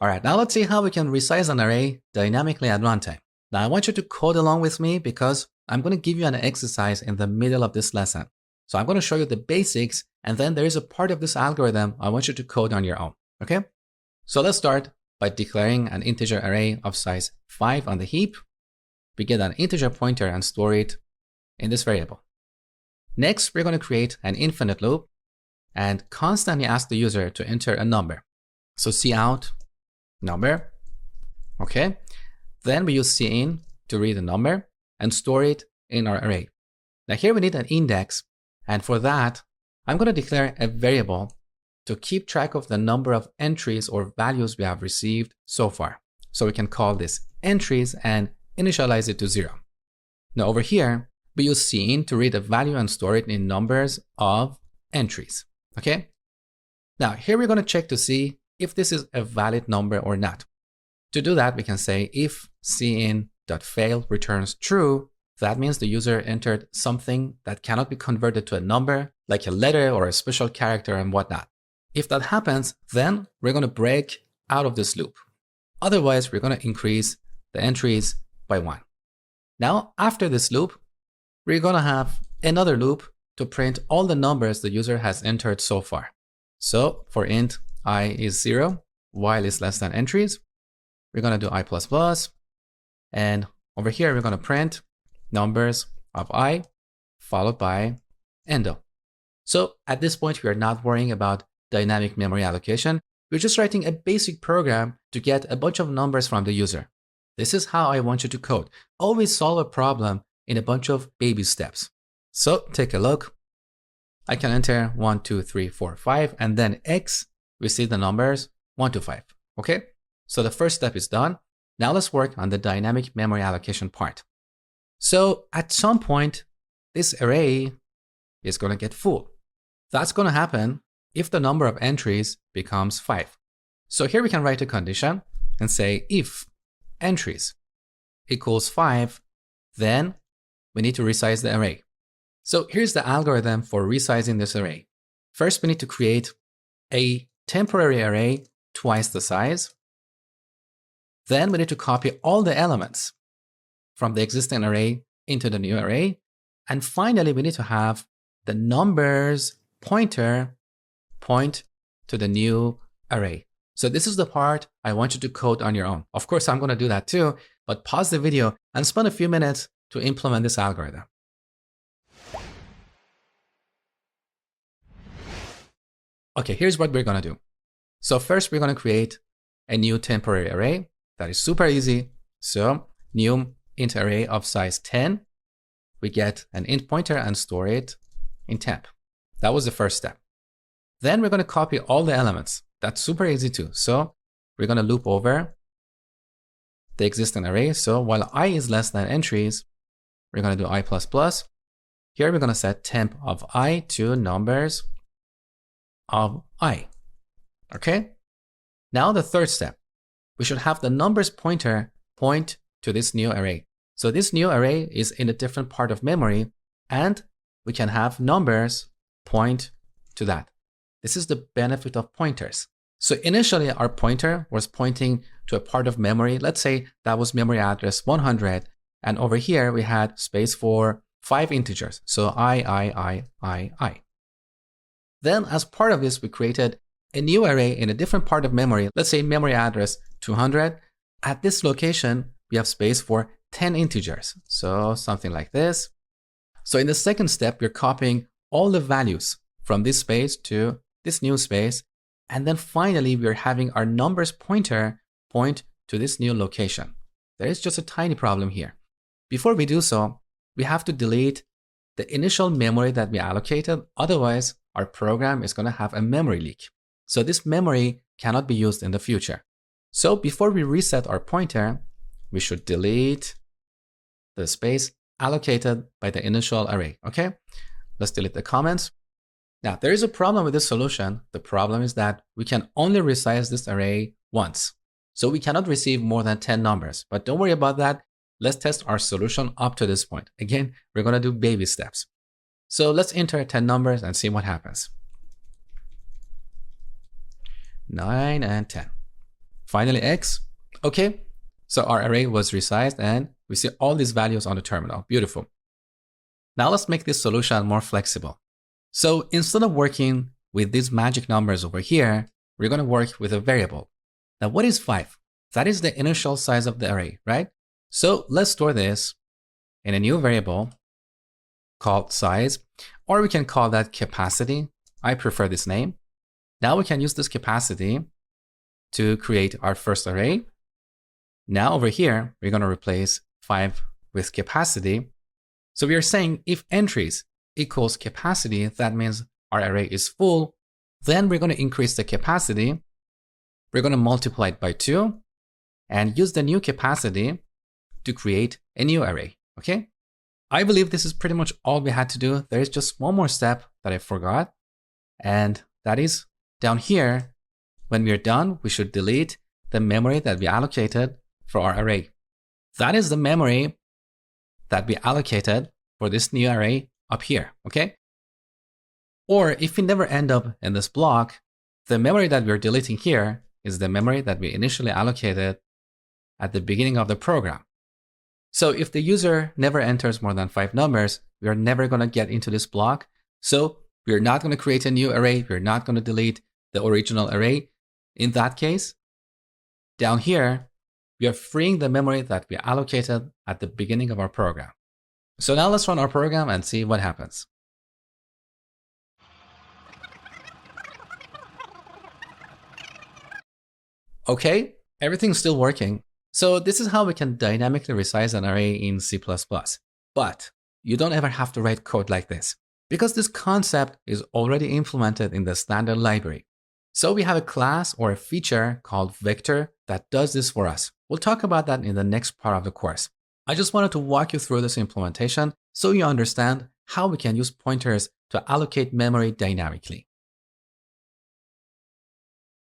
All right, now let's see how we can resize an array dynamically at runtime. Now I want you to code along with me because I'm going to give you an exercise in the middle of this lesson. So I'm going to show you the basics, and then there is a part of this algorithm I want you to code on your own, okay? So let's start by declaring an integer array of size 5 on the heap. We get an integer pointer and store it in this variable. Next, we're going to create an infinite loop and constantly ask the user to enter a number. So cout number, okay? Then we use cin to read the number and store it in our array. Now here we need an index, and for that, I'm going to declare a variable to keep track of the number of entries or values we have received so far. So we can call this entries and initialize it to 0. Now over here, we use cin to read a value and store it in numbers of entries, okay? Now here we're going to check to see if this is a valid number or not. To do that, we can say if cin.fail returns true, that means the user entered something that cannot be converted to a number, like a letter or a special character and whatnot. If that happens, then we're going to break out of this loop. Otherwise, we're going to increase the entries by 1. Now, after this loop, we're going to have another loop to print all the numbers the user has entered so far. So for int I is 0, while is less than entries, we're going to do I++, and over here we're going to print numbers of I followed by endo. So at this point, we are not worrying about dynamic memory allocation. We're just writing a basic program to get a bunch of numbers from the user. This is how I want you to code. Always solve a problem in a bunch of baby steps. So take a look. I can enter 1, 2, 3, 4, 5, and then X, we see the numbers 1 to 5. Okay? So the first step is done. Now let's work on the dynamic memory allocation part. So at some point, this array is going to get full. That's going to happen if the number of entries becomes 5. So here we can write a condition and say if entries equals 5, then we need to resize the array. So here's the algorithm for resizing this array. First, we need to create a temporary array twice the size. Then we need to copy all the elements from the existing array into the new array. And finally, we need to have the numbers pointer point to the new array. So this is the part I want you to code on your own. Of course, I'm going to do that too, but pause the video and spend a few minutes to implement this algorithm. Okay, here's what we're going to do. So first, we're going to create a new temporary array. That is super easy. So new int array of size 10. We get an int pointer and store it in temp. That was the first step. Then we're going to copy all the elements. That's super easy too. So we're going to loop over the existing array. So while I is less than entries, we're going to do I++. Here we're going to set temp of I to numbers of I. Okay? Now the third step. We should have the numbers pointer point to this new array. So this new array is in a different part of memory, and we can have numbers point to that. This is the benefit of pointers. So initially, our pointer was pointing to a part of memory. Let's say that was memory address 100. And over here, we had space for 5 integers. So I. Then as part of this, we created a new array in a different part of memory. Let's say memory address 200. At this location, we have space for 10 integers. So something like this. So in the second step, we're copying all the values from this space to this new space. And then finally, we're having our numbers pointer point to this new location. There is just a tiny problem here. Before we do so, we have to delete the initial memory that we allocated. Otherwise, our program is going to have a memory leak. So this memory cannot be used in the future. So before we reset our pointer, we should delete the space allocated by the initial array. Okay, let's delete the comments. Now, there is a problem with this solution. The problem is that we can only resize this array once. So we cannot receive more than 10 numbers. But don't worry about that. Let's test our solution up to this point. Again, we're going to do baby steps. So let's enter 10 numbers and see what happens. 9 and 10. finally X. Okay, so our array was resized and we see all these values on the terminal. Beautiful. Now let's make this solution more flexible. So instead of working with these magic numbers over here, we're going to work with a variable. Now what is 5? That is the initial size of the array, right? So let's store this in a new variable called size, or we can call that capacity. I prefer this name. Now we can use this capacity to create our first array. Now over here, we're going to replace 5 with capacity. So we are saying if entries equals capacity, that means our array is full. Then we're going to increase the capacity. We're going to multiply it by 2 and use the new capacity to create a new array. Okay? I believe this is pretty much all we had to do. There is just one more step that I forgot. And that is down here. When we're done, we should delete the memory that we allocated for our array. That is the memory that we allocated for this new array up here, okay? Or if we never end up in this block, the memory that we're deleting here is the memory that we initially allocated at the beginning of the program. So if the user never enters more than 5 numbers, we are never going to get into this block. So we're not going to create a new array. We're not going to delete the original array. In that case, down here, we are freeing the memory that we allocated at the beginning of our program. So now let's run our program and see what happens. Okay, everything's still working. So this is how we can dynamically resize an array in C++. But you don't ever have to write code like this, because this concept is already implemented in the standard library. So we have a class or a feature called vector that does this for us. We'll talk about that in the next part of the course. I just wanted to walk you through this implementation so you understand how we can use pointers to allocate memory dynamically.